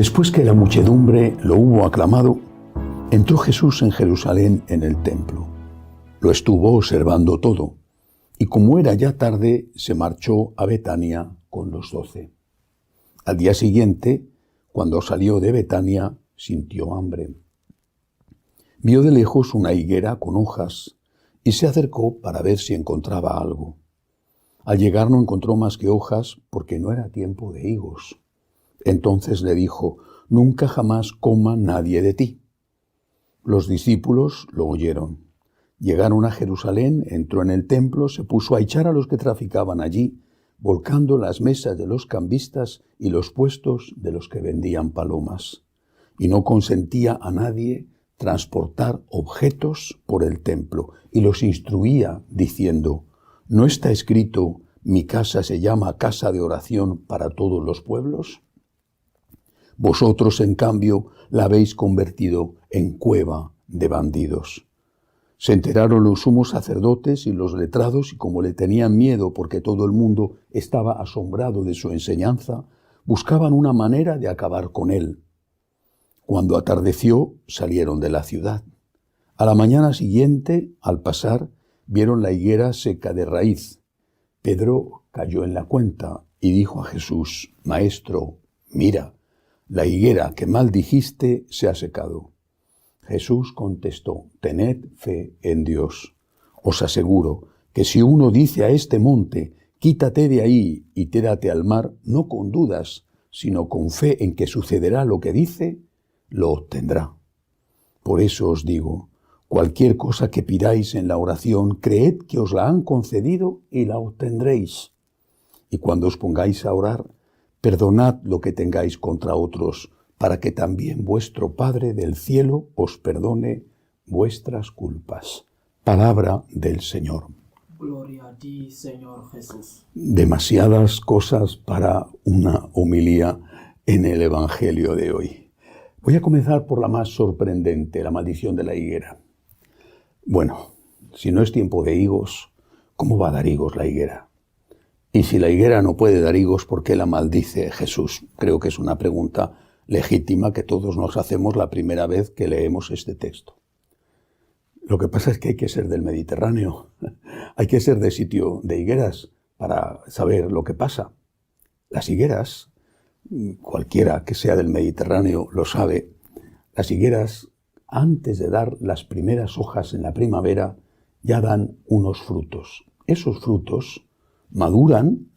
Después que la muchedumbre lo hubo aclamado, entró Jesús en Jerusalén en el templo. Lo estuvo observando todo, y como era ya tarde, se marchó a Betania con los 12. Al día siguiente, cuando salió de Betania, sintió hambre. Vio de lejos una higuera con hojas y se acercó para ver si encontraba algo. Al llegar no encontró más que hojas porque no era tiempo de higos. Entonces le dijo: «Nunca jamás coma nadie de ti». Los discípulos lo oyeron. Llegaron a Jerusalén, entró en el templo, se puso a echar a los que traficaban allí, volcando las mesas de los cambistas y los puestos de los que vendían palomas. Y no consentía a nadie transportar objetos por el templo, y los instruía diciendo: ¿no está escrito: mi casa se llama casa de oración para todos los pueblos? Vosotros, en cambio, la habéis convertido en cueva de bandidos. Se enteraron los sumos sacerdotes y los letrados, y como le tenían miedo porque todo el mundo estaba asombrado de su enseñanza, buscaban una manera de acabar con él. Cuando atardeció, salieron de la ciudad. A la mañana siguiente, al pasar, vieron la higuera seca de raíz. Pedro cayó en la cuenta y dijo a Jesús: «Maestro, mira, la higuera que maldijiste se ha secado». Jesús contestó: «Tened fe en Dios. Os aseguro que si uno dice a este monte: quítate de ahí y tírate al mar, no con dudas, sino con fe en que sucederá lo que dice, lo obtendrá. Por eso os digo, cualquier cosa que pidáis en la oración, creed que os la han concedido y la obtendréis. Y cuando os pongáis a orar, perdonad lo que tengáis contra otros, para que también vuestro Padre del cielo os perdone vuestras culpas». Palabra del Señor. Gloria a ti, Señor Jesús. Demasiadas cosas para una homilía en el Evangelio de hoy. Voy a comenzar por la más sorprendente, la maldición de la higuera. Bueno, si no es tiempo de higos, ¿cómo va a dar higos la higuera? Y si la higuera no puede dar higos, ¿por qué la maldice Jesús? Creo que es una pregunta legítima que todos nos hacemos la primera vez que leemos este texto. Lo que pasa es que hay que ser del Mediterráneo, hay que ser de sitio de higueras para saber lo que pasa. Las higueras, cualquiera que sea del Mediterráneo lo sabe, las higueras, antes de dar las primeras hojas en la primavera, ya dan unos frutos. Esos frutos maduran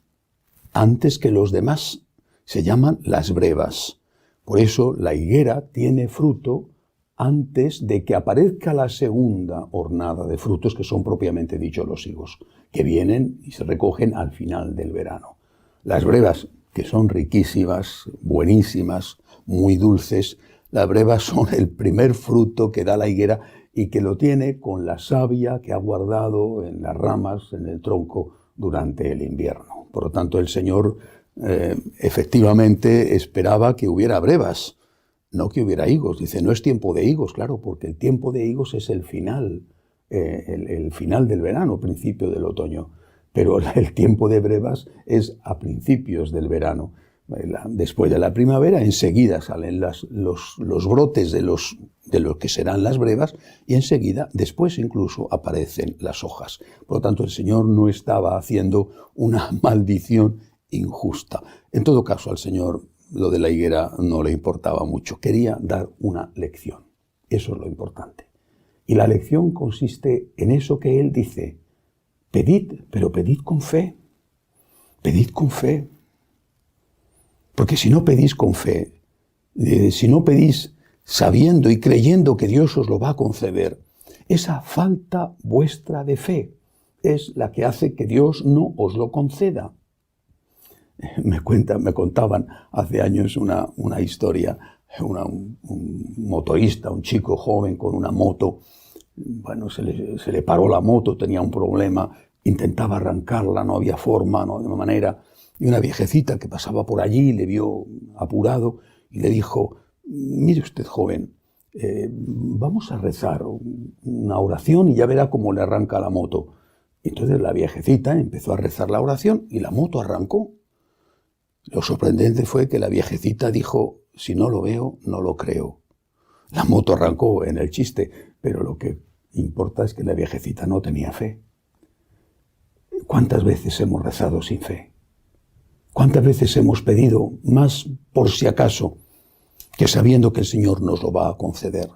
antes que los demás, se llaman las brevas. Por eso la higuera tiene fruto antes de que aparezca la segunda hornada de frutos, que son propiamente dicho los higos, que vienen y se recogen al final del verano. Las brevas, que son riquísimas, buenísimas, muy dulces, las brevas son el primer fruto que da la higuera y que lo tiene con la savia que ha guardado en las ramas, en el tronco, durante el invierno. Por lo tanto, el Señor efectivamente esperaba que hubiera brevas, no que hubiera higos. Dice, no es tiempo de higos, claro, porque el tiempo de higos es el final del verano, principio del otoño. Pero el tiempo de brevas es a principios del verano. Después de la primavera, enseguida salen los brotes de lo que serán las brevas, y enseguida, después incluso, aparecen las hojas. Por lo tanto, el Señor no estaba haciendo una maldición injusta. En todo caso, al Señor lo de la higuera no le importaba mucho. Quería dar una lección. Eso es lo importante. Y la lección consiste en eso que Él dice: pedid, pero pedid con fe. Pedid con fe. Porque si no pedís con fe, si no pedís sabiendo y creyendo que Dios os lo va a conceder, esa falta vuestra de fe es la que hace que Dios no os lo conceda. Me contaban hace años una historia, un motorista, un chico joven con una moto. Bueno, se le paró la moto, tenía un problema, intentaba arrancarla, no había forma, no había manera. Y una viejecita que pasaba por allí le vio apurado y le dijo: «Mire usted, joven, vamos a rezar una oración y ya verá cómo le arranca la moto». Entonces la viejecita empezó a rezar la oración y la moto arrancó. Lo sorprendente fue que la viejecita dijo: si no lo veo, no lo creo. La moto arrancó en el chiste, pero lo que importa es que la viejecita no tenía fe. ¿Cuántas veces hemos rezado sin fe? ¿Cuántas veces hemos pedido más por si acaso que sabiendo que el Señor nos lo va a conceder?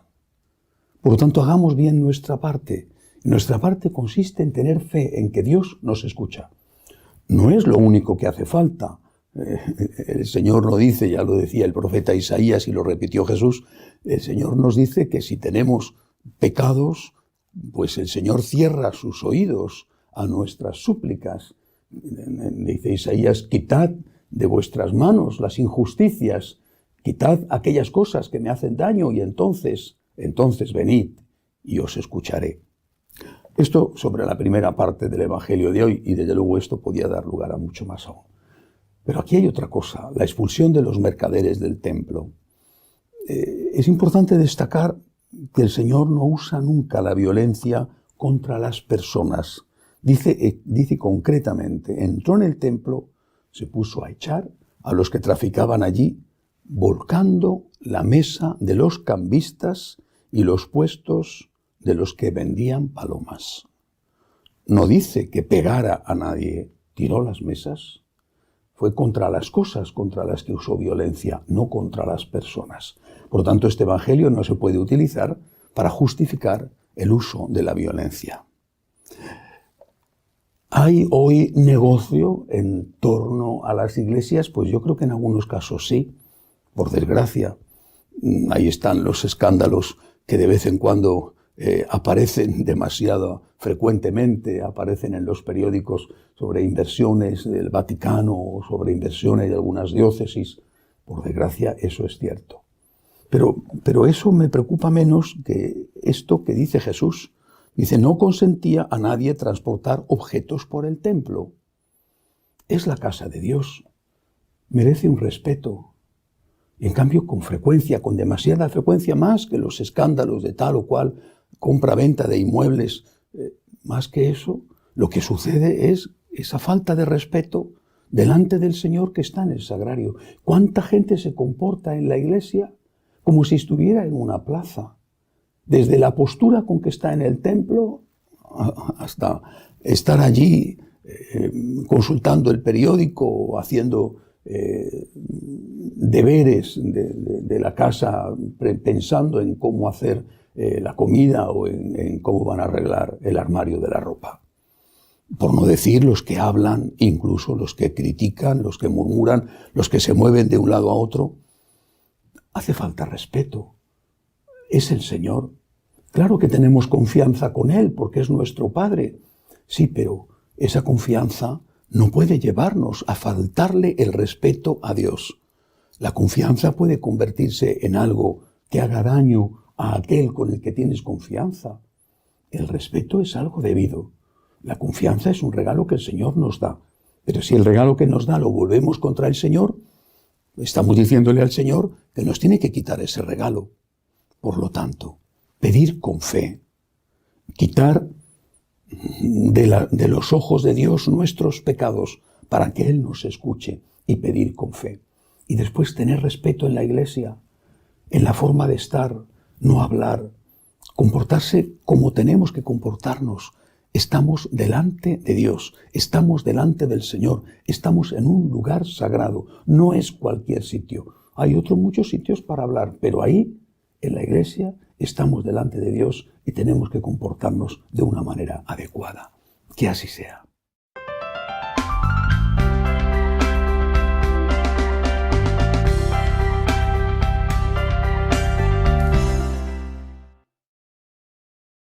Por lo tanto, hagamos bien nuestra parte. Nuestra parte consiste en tener fe en que Dios nos escucha. No es lo único que hace falta. El Señor lo dice, ya lo decía el profeta Isaías y lo repitió Jesús. El Señor nos dice que si tenemos pecados, pues el Señor cierra sus oídos a nuestras súplicas. Dice Isaías, quitad de vuestras manos las injusticias, quitad aquellas cosas que me hacen daño y entonces venid y os escucharé. Esto sobre la primera parte del Evangelio de hoy, y desde luego esto podía dar lugar a mucho más aún. Pero aquí hay otra cosa, la expulsión de los mercaderes del templo. Es importante destacar que el Señor no usa nunca la violencia contra las personas. Dice concretamente, entró en el templo, se puso a echar a los que traficaban allí, volcando la mesa de los cambistas y los puestos de los que vendían palomas. No dice que pegara a nadie, tiró las mesas. Fue contra las cosas contra las que usó violencia, no contra las personas. Por lo tanto, este Evangelio no se puede utilizar para justificar el uso de la violencia. ¿Hay hoy negocio en torno a las iglesias? Pues yo creo que en algunos casos sí, por desgracia. Ahí están los escándalos que de vez en cuando aparecen demasiado frecuentemente, aparecen en los periódicos sobre inversiones del Vaticano o sobre inversiones de algunas diócesis. Por desgracia, eso es cierto. Pero eso me preocupa menos que esto que dice Jesús. Dice, no consentía a nadie transportar objetos por el templo. Es la casa de Dios. Merece un respeto. Y en cambio, con frecuencia, con demasiada frecuencia, más que los escándalos de tal o cual compra-venta de inmuebles, más que eso, lo que sucede es esa falta de respeto delante del Señor que está en el sagrario. ¿Cuánta gente se comporta en la iglesia como si estuviera en una plaza? Desde la postura con que está en el templo hasta estar allí consultando el periódico o haciendo deberes de la casa, pensando en cómo hacer la comida o en cómo van a arreglar el armario de la ropa. Por no decir los que hablan, incluso los que critican, los que murmuran, los que se mueven de un lado a otro. Hace falta respeto. Es el Señor. Claro que tenemos confianza con Él porque es nuestro Padre. Sí, pero esa confianza no puede llevarnos a faltarle el respeto a Dios. La confianza puede convertirse en algo que haga daño a aquel con el que tienes confianza. El respeto es algo debido. La confianza es un regalo que el Señor nos da. Pero si el regalo que nos da lo volvemos contra el Señor, estamos diciéndole al Señor que nos tiene que quitar ese regalo. Por lo tanto, pedir con fe, quitar de los ojos de Dios nuestros pecados para que Él nos escuche y pedir con fe. Y después tener respeto en la iglesia, en la forma de estar, no hablar, comportarse como tenemos que comportarnos. Estamos delante de Dios, estamos delante del Señor, estamos en un lugar sagrado, no es cualquier sitio. Hay muchos sitios para hablar, pero ahí, en la iglesia, estamos delante de Dios y tenemos que comportarnos de una manera adecuada. Que así sea.